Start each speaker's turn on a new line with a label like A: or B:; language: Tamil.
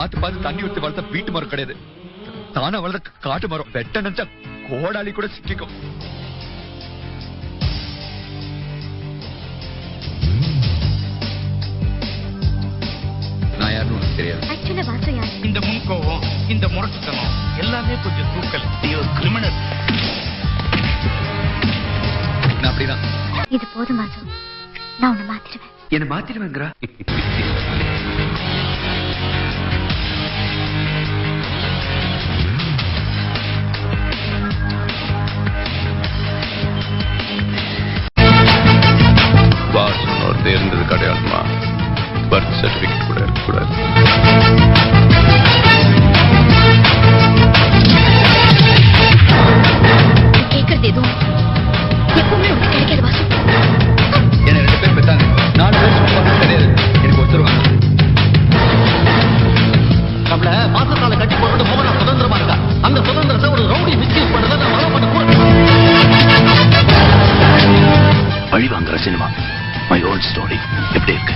A: பார்த்து தண்ணி ஊற்றி வளர்த்த வீட்டு மரம் கிடையாது, தானே வளர்த்த காட்டு மரம். வெட்ட நினைச்சா கோடாலி கூட சிக்கிக்கும். நான் யாருன்னு உனக்கு தெரியாது.
B: இந்த முன்கோவம், இந்த முரட்டுத்தனம் எல்லாமே கொஞ்சம் தூக்கல். கிரிமினல்.
A: நான் அப்படிதான்.
C: இது போதும் மாசு, நான் உன்னை மாத்திடுவேன்.
A: என்ன மாத்திடுவேங்கிறா?
D: தேர்ந்தது கிடையாதுமா, பர்த் சர்டிபிகேட் கூட இருக்கக்கூடாது.
C: கேட்கறது எதுவும் எப்பவுமே உனக்கு கிடைக்காது வாசு.
A: என்ன 2 பேர் பெற்றாங்க, 4 பேர் சும்மா கிடையாது. எனக்கு ஒத்துருவாங்க.
B: நம்மள மாசத்தால கட்டி போட்டு மோகனா சுதந்திரமா இருக்கா. அந்த சுதந்திரத்தை ஒரு ரவுடி மிஸ்யூஸ் பண்றதை நான் வர பண்ண பழி வாங்குற சினிமா மை ஓல்ட் ஸ்டோரி எப்படி இருக்கு?